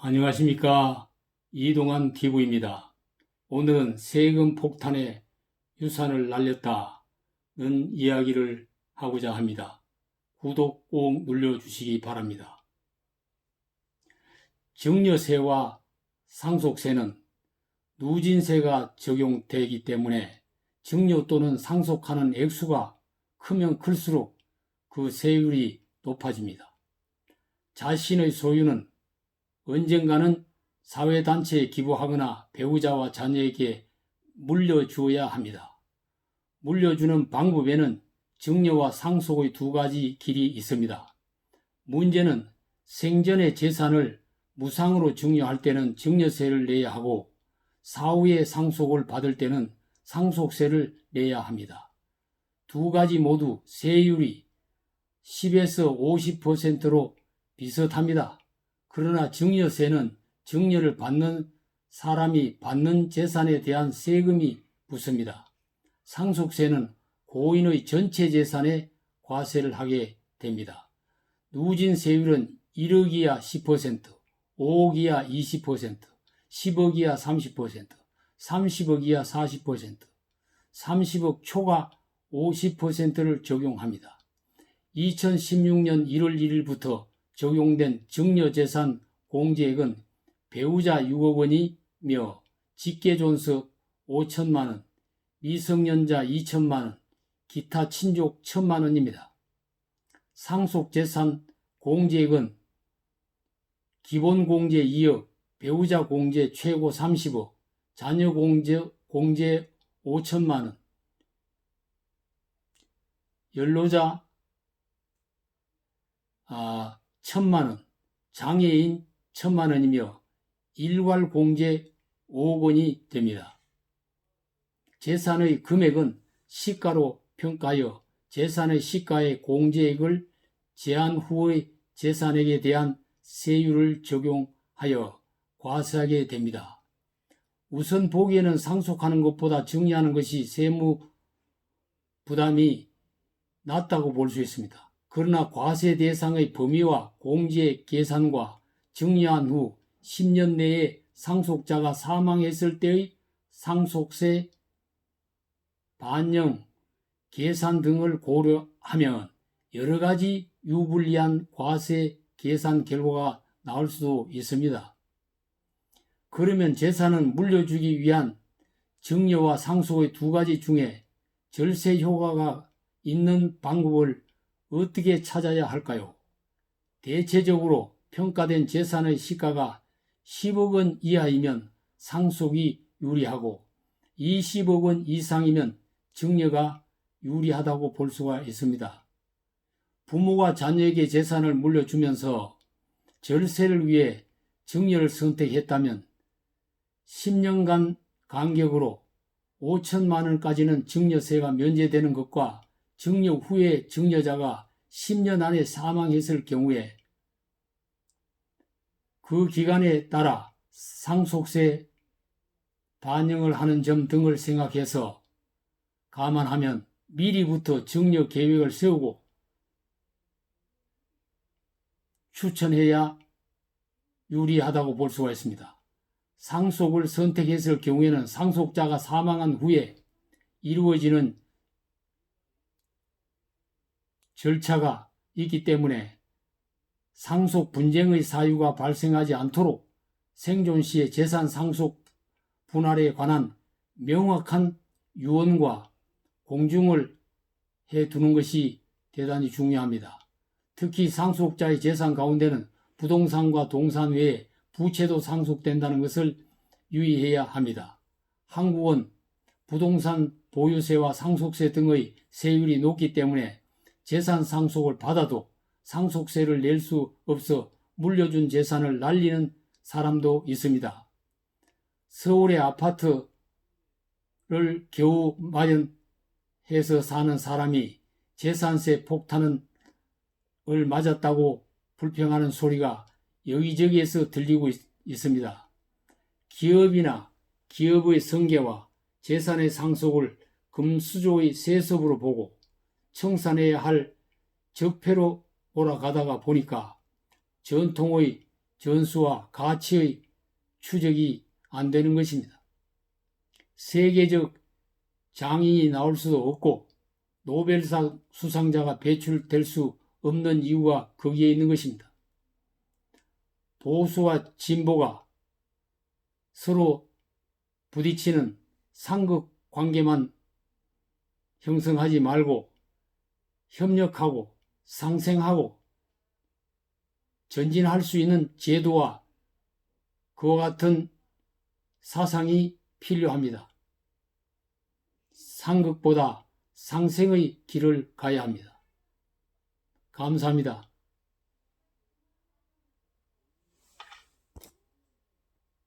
안녕하십니까. 이동환 TV입니다. 오늘은 세금 폭탄에 유산을 날렸다는 이야기를 하고자 합니다. 구독 꼭 눌러주시기 바랍니다. 증여세와 상속세는 누진세가 적용되기 때문에 증여 또는 상속하는 액수가 크면 클수록 그 세율이 높아집니다. 자신의 소유는 언젠가는 사회단체에 기부하거나 배우자와 자녀에게 물려주어야 합니다. 물려주는 방법에는 증여와 상속의 두 가지 길이 있습니다. 문제는 생전의 재산을 무상으로 증여할 때는 증여세를 내야 하고 사후에 상속을 받을 때는 상속세를 내야 합니다. 두 가지 모두 세율이 10에서 50%로 비슷합니다. 그러나 증여세는 증여를 받는 사람이 받는 재산에 대한 세금이 붙습니다. 상속세는 고인의 전체 재산에 과세를 하게 됩니다. 누진세율은 1억이야 10%, 5억이야 20%, 10억이야 30%, 30억이야 40%, 30억 초과 50%를 적용합니다. 2016년 1월 1일부터 적용된 증여재산 공제액은 배우자 6억 원이며 직계존속 5천만 원, 미성년자 2천만 원, 기타 친족 1천만 원입니다. 상속재산 공제액은 기본 공제 2억, 배우자 공제 최고 30억, 자녀 공제 5천만 원, 연로자 1천만 원, 장애인 1천만 원이며 일괄 공제 5억 원이 됩니다. 재산의 금액은 시가로 평가하여 재산의 시가의 공제액을 제한 후의 재산액에 대한 세율을 적용하여 과세하게 됩니다. 우선 보기에는 상속하는 것보다 증여하는 것이 세무 부담이 낮다고 볼 수 있습니다. 그러나 과세 대상의 범위와 공제 계산과 증여한 후 10년 내에 상속자가 사망했을 때의 상속세 반영, 계산 등을 고려하면 여러 가지 유불리한 과세 계산 결과가 나올 수도 있습니다. 그러면 재산은 물려주기 위한 증여와 상속의 두 가지 중에 절세 효과가 있는 방법을 어떻게 찾아야 할까요? 대체적으로 평가된 재산의 시가가 10억 원 이하이면 상속이 유리하고 20억 원 이상이면 증여가 유리하다고 볼 수가 있습니다. 부모가 자녀에게 재산을 물려주면서 절세를 위해 증여를 선택했다면 10년간 간격으로 5천만 원까지는 증여세가 면제되는 것과 증여 후에 증여자가 10년 안에 사망했을 경우에 그 기간에 따라 상속세 반영을 하는 점 등을 생각해서 감안하면 미리부터 증여 계획을 세우고 추천해야 유리하다고 볼 수가 있습니다. 상속을 선택했을 경우에는 상속자가 사망한 후에 이루어지는 절차가 있기 때문에 상속 분쟁의 사유가 발생하지 않도록 생존 시의 재산 상속 분할에 관한 명확한 유언과 공증을 해두는 것이 대단히 중요합니다. 특히 상속자의 재산 가운데는 부동산과 동산 외에 부채도 상속된다는 것을 유의해야 합니다. 한국은 부동산 보유세와 상속세 등의 세율이 높기 때문에 재산 상속을 받아도 상속세를 낼 수 없어 물려준 재산을 날리는 사람도 있습니다. 서울의 아파트를 겨우 마련해서 사는 사람이 재산세 폭탄을 맞았다고 불평하는 소리가 여기저기에서 들리고 있습니다. 기업이나 기업의 성계와 재산의 상속을 금수저의 세습으로 보고 청산해야 할 적폐로 몰아가다가 보니까 전통의 전수와 가치의 추적이 안 되는 것입니다. 세계적 장인이 나올 수도 없고 노벨상 수상자가 배출될 수 없는 이유가 거기에 있는 것입니다. 보수와 진보가 서로 부딪히는 상극 관계만 형성하지 말고 협력하고 상생하고 전진할 수 있는 제도와 그와 같은 사상이 필요합니다. 상극보다 상생의 길을 가야 합니다. 감사합니다.